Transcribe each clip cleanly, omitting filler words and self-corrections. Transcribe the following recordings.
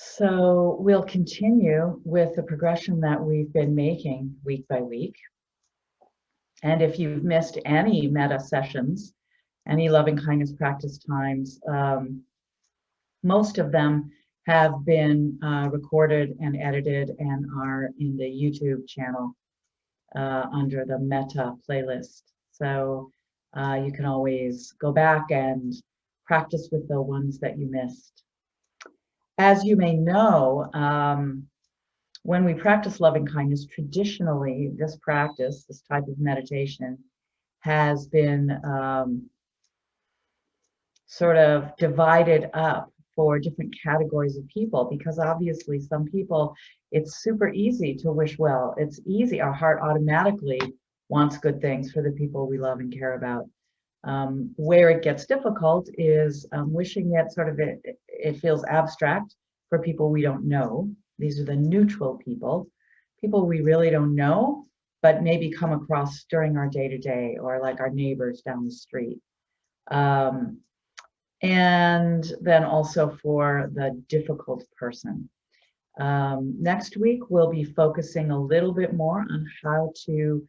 So we'll continue with the progression that we've been making week by week. And if you've missed any Metta sessions, any loving kindness practice times, most of them have been recorded and edited and are in the YouTube channel under the Metta playlist. So you can always go back and practice with the ones that you missed. As you may know, when we practice loving kindness, traditionally, this practice, this type of meditation, has been sort of divided up for different categories of people, because obviously some people, it's super easy to wish well. It's easy. Our heart automatically wants good things for the people we love and care about. Where it gets difficult is wishing it sort of, it feels abstract for people we don't know. These are the neutral people, people we really don't know, but maybe come across during our day-to-day, or like our neighbors down the street. And then also for the difficult person. Next week, we'll be focusing a little bit more on how to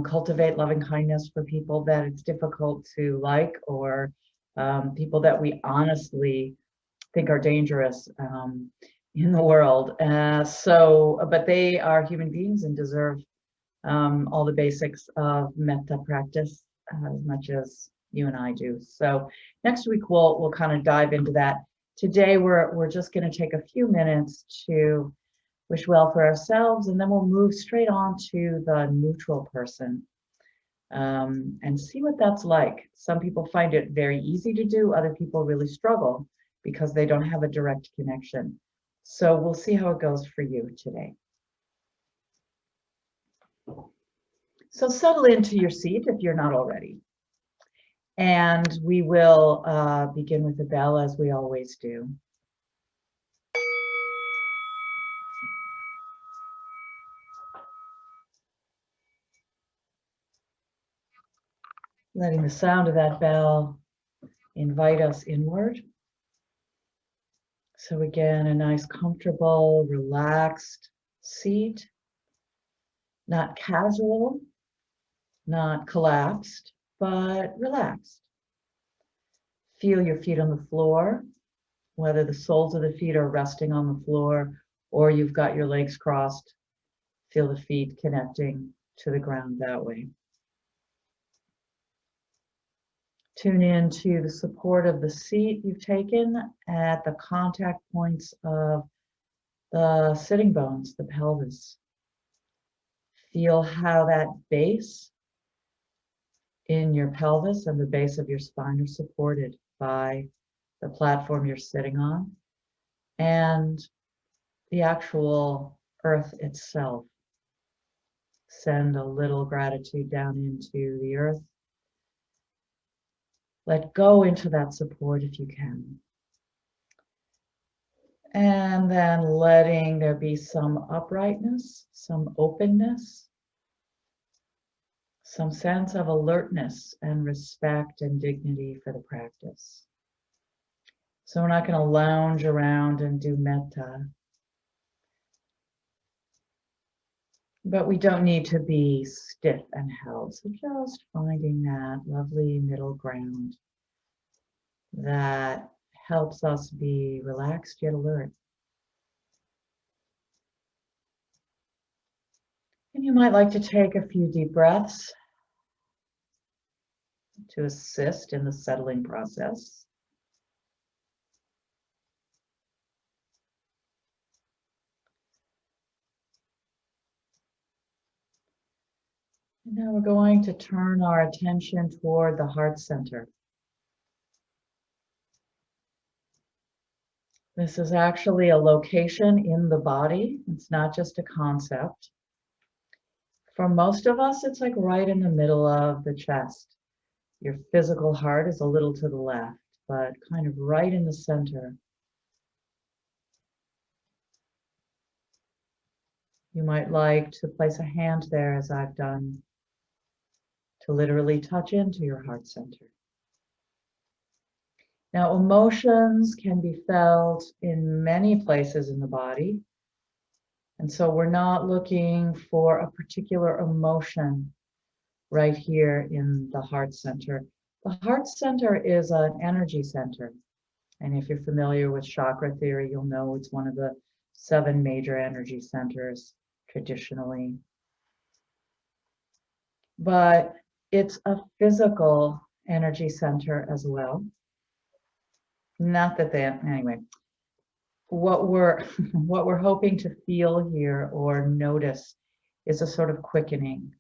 cultivate loving kindness for people that it's difficult to like, or people that we honestly think are dangerous in the world. But they are human beings and deserve all the basics of Metta practice as much as you and I do. So next week we'll kind of dive into that. Today we're just going to take a few minutes to wish well for ourselves, and then we'll move straight on to the neutral person and see what that's like. Some people find it very easy to do. Other people really struggle because they don't have a direct connection. So we'll see how it goes for you today. So settle into your seat if you're not already. And we will begin with the bell as we always do. Letting the sound of that bell invite us inward. So again, a nice, comfortable, relaxed seat, not casual, not collapsed, but relaxed. Feel your feet on the floor, whether the soles of the feet are resting on the floor or you've got your legs crossed. Feel the feet connecting to the ground that way. Tune in to the support of the seat you've taken at the contact points of the sitting bones, the pelvis. Feel how that base in your pelvis and the base of your spine are supported by the platform you're sitting on and the actual earth itself. Send a little gratitude down into the earth. Let go into that support if you can. And then letting there be some uprightness, some openness, some sense of alertness and respect and dignity for the practice. So we're not going to lounge around and do metta, but we don't need to be stiff and held. So just finding that lovely middle ground that helps us be relaxed yet alert. And you might like to take a few deep breaths to assist in the settling process. And now we're going to turn our attention toward the heart center. This is actually a location in the body. It's not just a concept. For most of us, it's like right in the middle of the chest. Your physical heart is a little to the left, but kind of right in the center. You might like to place a hand there, as I've done, to literally touch into your heart center. Now, emotions can be felt in many places in the body. And so we're not looking for a particular emotion right here in the heart center. The heart center is an energy center. And if you're familiar with chakra theory, you'll know it's one of the 7 major energy centers traditionally. But it's a physical energy center as well. Not that they, anyway, what we're what we're hoping to feel here or notice is a sort of quickening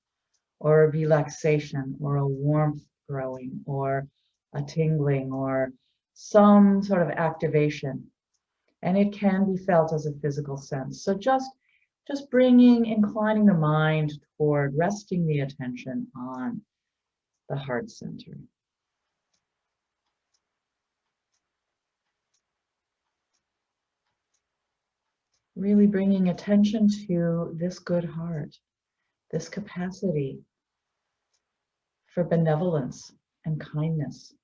or a relaxation or a warmth growing or a tingling or some sort of activation. And it can be felt as a physical sense. So just inclining the mind toward resting the attention on the heart center. Really bringing attention to this good heart, this capacity for benevolence and kindness,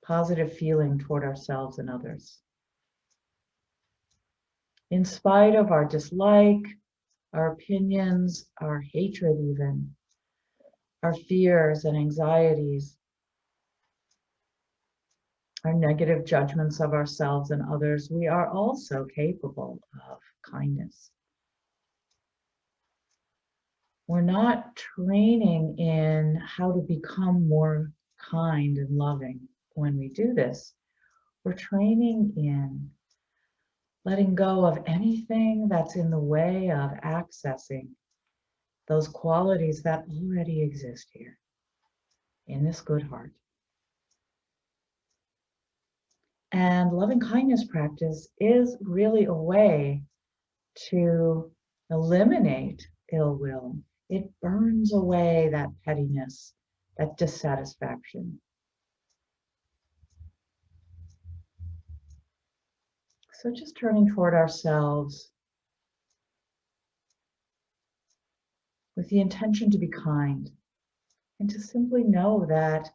positive feeling toward ourselves and others. In spite of our dislike, our opinions, our hatred even, our fears and anxieties, our negative judgments of ourselves and others, we are also capable of kindness. We're not training in how to become more kind and loving when we do this. We're training in letting go of anything that's in the way of accessing those qualities that already exist here in this good heart. And loving kindness practice is really a way to eliminate ill will. It burns away that pettiness, that dissatisfaction. So just turning toward ourselves with the intention to be kind and to simply know that,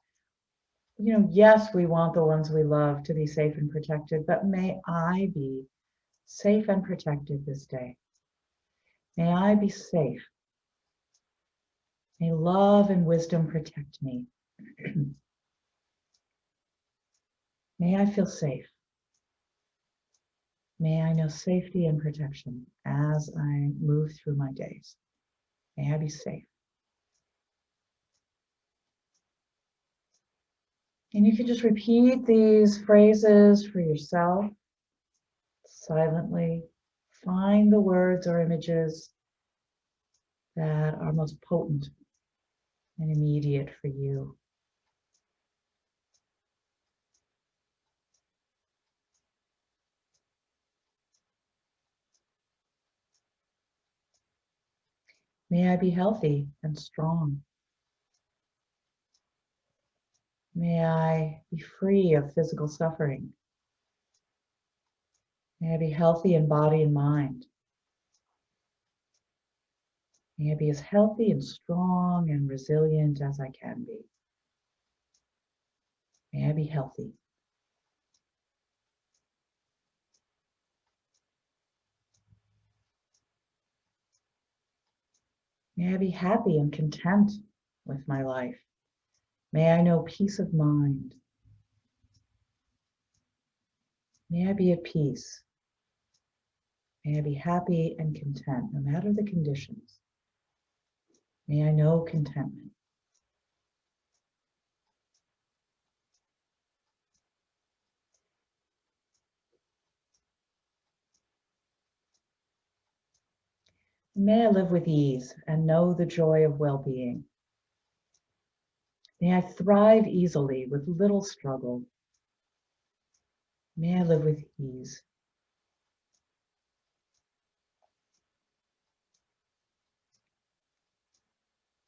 yes, we want the ones we love to be safe and protected, but may I be safe and protected this day. May I be safe. May love and wisdom protect me. May I feel safe. May I know safety and protection as I move through my days. May I be safe. And you can just repeat these phrases for yourself silently. Find the words or images that are most potent and immediate for you. May I be healthy and strong. May I be free of physical suffering. May I be healthy in body and mind. May I be as healthy and strong and resilient as I can be. May I be healthy. May I be happy and content with my life. May I know peace of mind. May I be at peace. May I be happy and content, no matter the conditions. May I know contentment. May I live with ease and know the joy of well-being. May I thrive easily with little struggle. May I live with ease.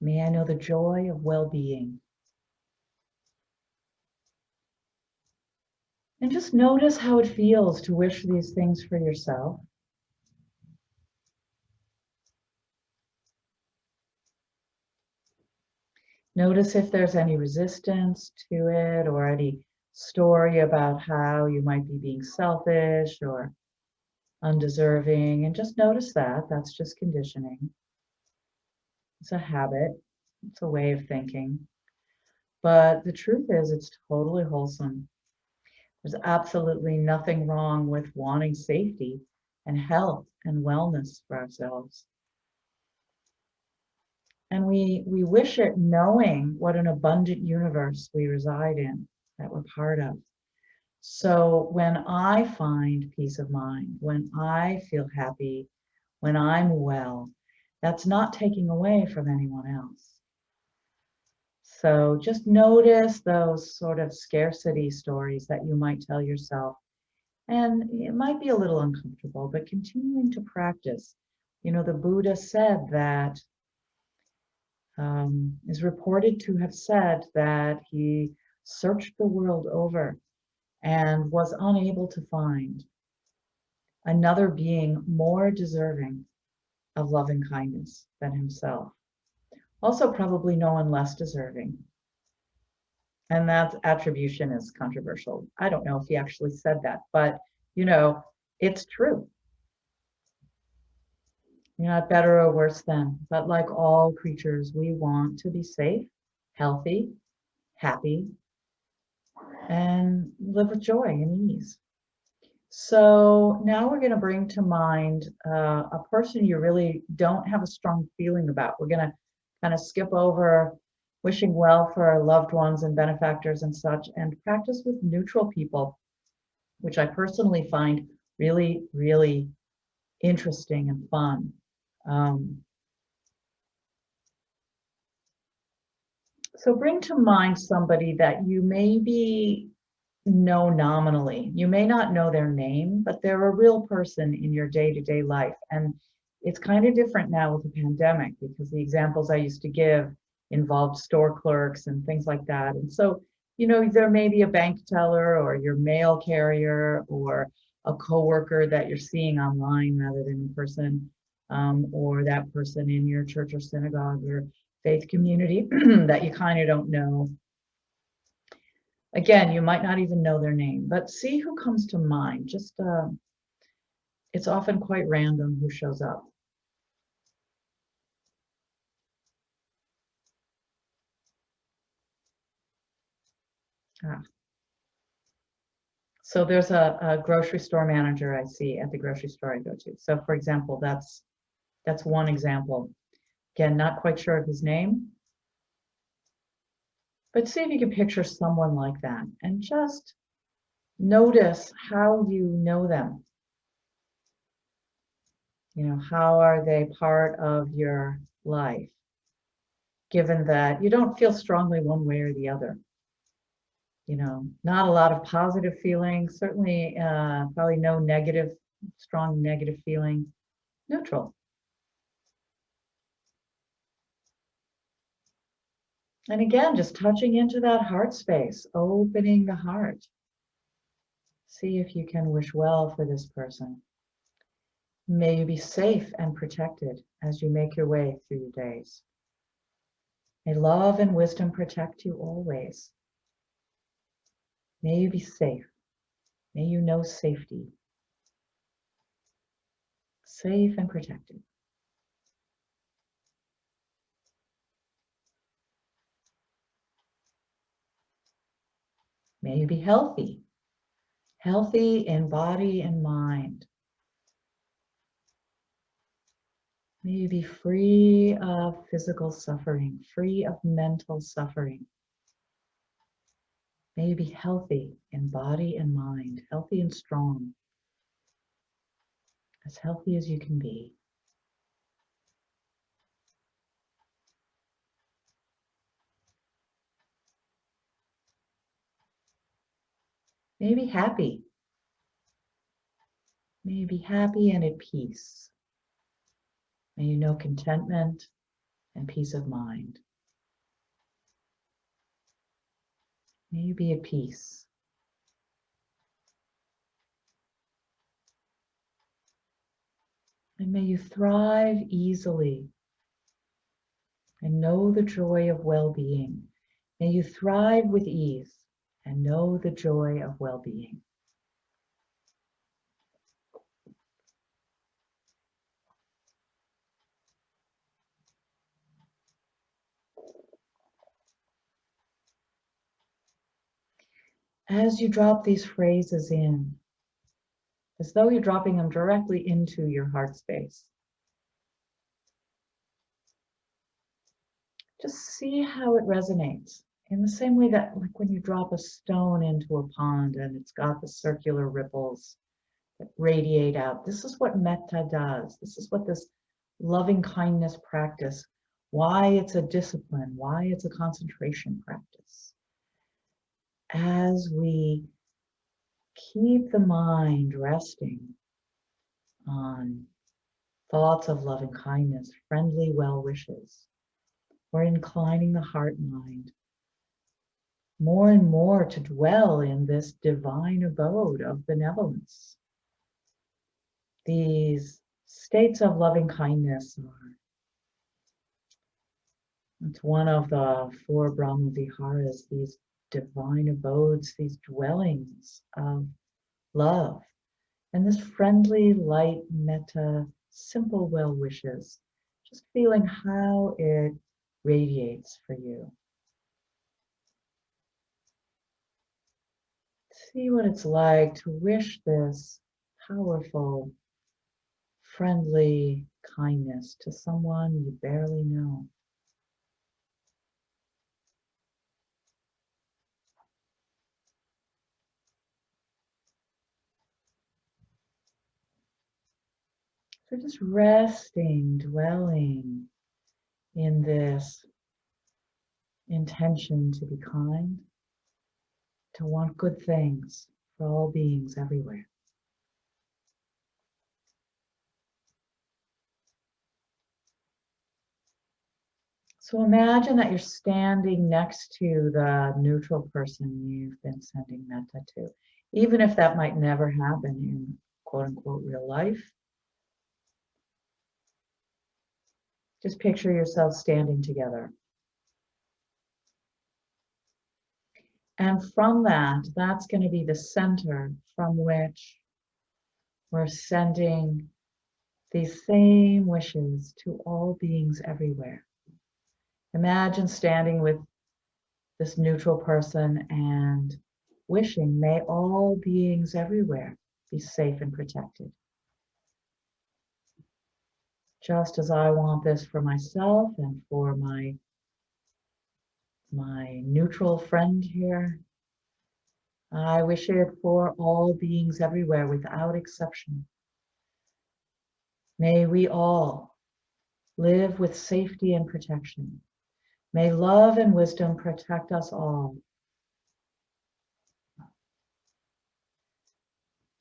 May I know the joy of well-being. And just notice how it feels to wish these things for yourself. Notice if there's any resistance to it or any story about how you might be being selfish or undeserving, and just notice that. That's just conditioning. It's a habit, it's a way of thinking. But the truth is, it's totally wholesome. There's absolutely nothing wrong with wanting safety and health and wellness for ourselves. And we wish it knowing what an abundant universe we reside in, that we're part of. So when I find peace of mind, when I feel happy, when I'm well, that's not taking away from anyone else. So just notice those sort of scarcity stories that you might tell yourself. And it might be a little uncomfortable, but continuing to practice. You know, the Buddha said that, is reported to have said that he searched the world over and was unable to find another being more deserving of loving kindness than himself. Also, probably no one less deserving. And that attribution is controversial. I don't know if he actually said that, but you know, it's true. You're not better or worse than, but like all creatures, we want to be safe, healthy, happy, and live with joy and ease. So now we're going to bring to mind a person you really don't have a strong feeling about. We're going to kind of skip over wishing well for our loved ones and benefactors and such, and practice with neutral people, which I personally find really, really interesting and fun. So bring to mind somebody that you maybe know nominally. You may not know their name, but they're a real person in your day-to-day life. And it's kind of different now with the pandemic, because the examples I used to give involved store clerks and things like that. And so, you know, there may be a bank teller or your mail carrier or a coworker that you're seeing online rather than in person, or that person in your church or synagogue or faith community that you kind of don't know. Again, you might not even know their name, but see who comes to mind. Just, it's often quite random who shows up. Ah. So there's a grocery store manager I see at the grocery store I go to. So for example, that's one example. Again, not quite sure of his name, but see if you can picture someone like that and just notice how you know them. You know, how are they part of your life, given that you don't feel strongly one way or the other? You know, not a lot of positive feelings, certainly probably no negative, strong negative feeling, neutral. And again, just touching into that heart space, opening the heart. See if you can wish well for this person. May you be safe and protected as you make your way through your days. May love and wisdom protect you always. May you be safe. May you know safety. Safe and protected. May you be healthy. Healthy in body and mind. May you be free of physical suffering, free of mental suffering. May you be healthy in body and mind, healthy and strong, as healthy as you can be. May you be happy. May you be happy and at peace. May you know contentment and peace of mind. May you be at peace. And may you thrive easily and know the joy of well-being. May you thrive with ease and know the joy of well-being. As you drop these phrases in, as though you're dropping them directly into your heart space, just see how it resonates in the same way that, like when you drop a stone into a pond and it's got the circular ripples that radiate out. This is what Metta does. This is what this loving kindness practice, why it's a discipline, why it's a concentration practice. As we keep the mind resting on thoughts of loving kindness, friendly well wishes, we're inclining the heart and mind more and more to dwell in this divine abode of benevolence. These states of loving kindness it's one of the four Brahma Viharas, these divine abodes, these dwellings of love. And this friendly, light, metta, simple well wishes, just feeling how it radiates for you. See what it's like to wish this powerful, friendly kindness to someone you barely know. So just resting, dwelling in this intention to be kind, to want good things for all beings everywhere. So imagine that you're standing next to the neutral person you've been sending metta to, even if that might never happen in quote unquote real life. Just picture yourself standing together. And from that, that's going to be the center from which we're sending these same wishes to all beings everywhere. Imagine standing with this neutral person and wishing, may all beings everywhere be safe and protected. Just as I want this for myself and for my neutral friend here, I wish it for all beings everywhere without exception. May we all live with safety and protection. May love and wisdom protect us all.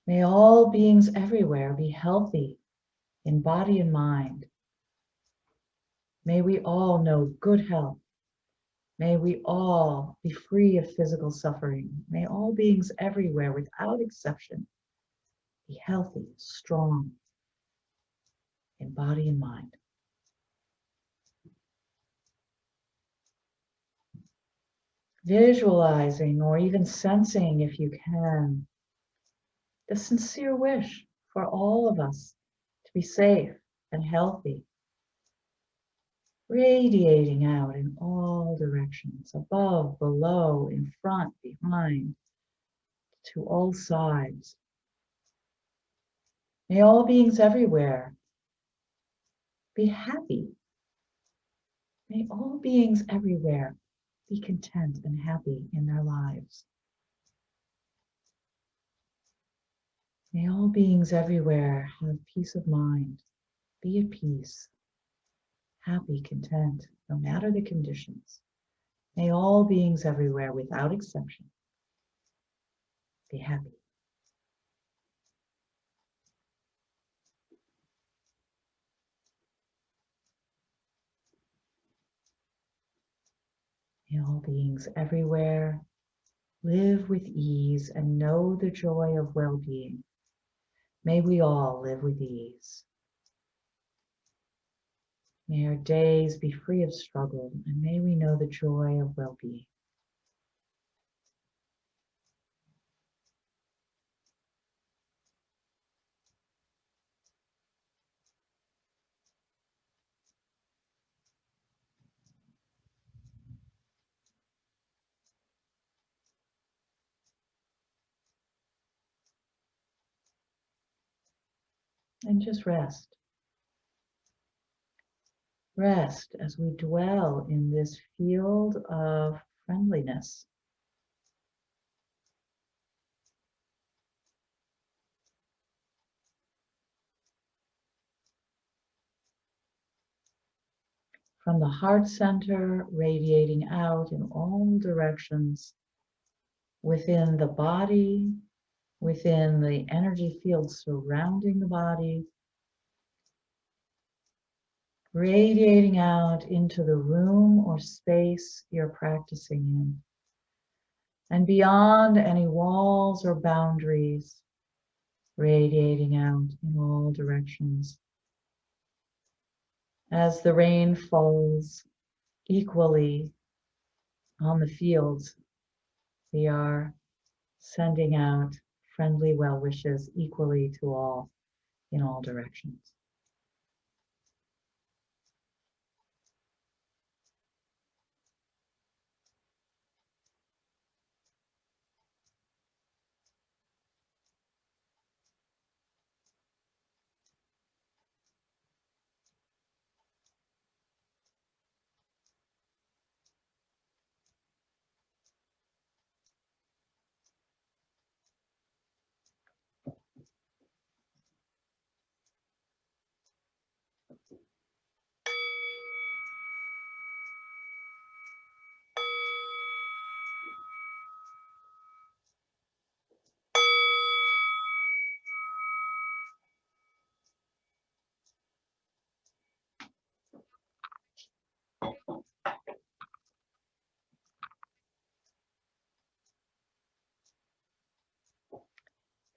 May all beings everywhere be healthy in body and mind. May we all know good health. May we all be free of physical suffering. May all beings everywhere, without exception, be healthy, strong in body and mind. Visualizing or even sensing, if you can, the sincere wish for all of us to be safe and healthy, radiating out in all directions, above, below, in front, behind, to all sides. May all beings everywhere be happy. May all beings everywhere be content and happy in their lives. May all beings everywhere have peace of mind, be at peace, happy, content, no matter the conditions. May all beings everywhere, without exception, be happy. May all beings everywhere live with ease and know the joy of well-being. May we all live with ease. May our days be free of struggle, and may we know the joy of well-being. And just rest. Rest as we dwell in this field of friendliness. From the heart center, radiating out in all directions within the body, within the energy field surrounding the body, radiating out into the room or space you're practicing in, and beyond any walls or boundaries, radiating out in all directions. As the rain falls equally on the fields, we are sending out friendly well wishes equally to all in all directions.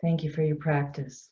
Thank you for your practice.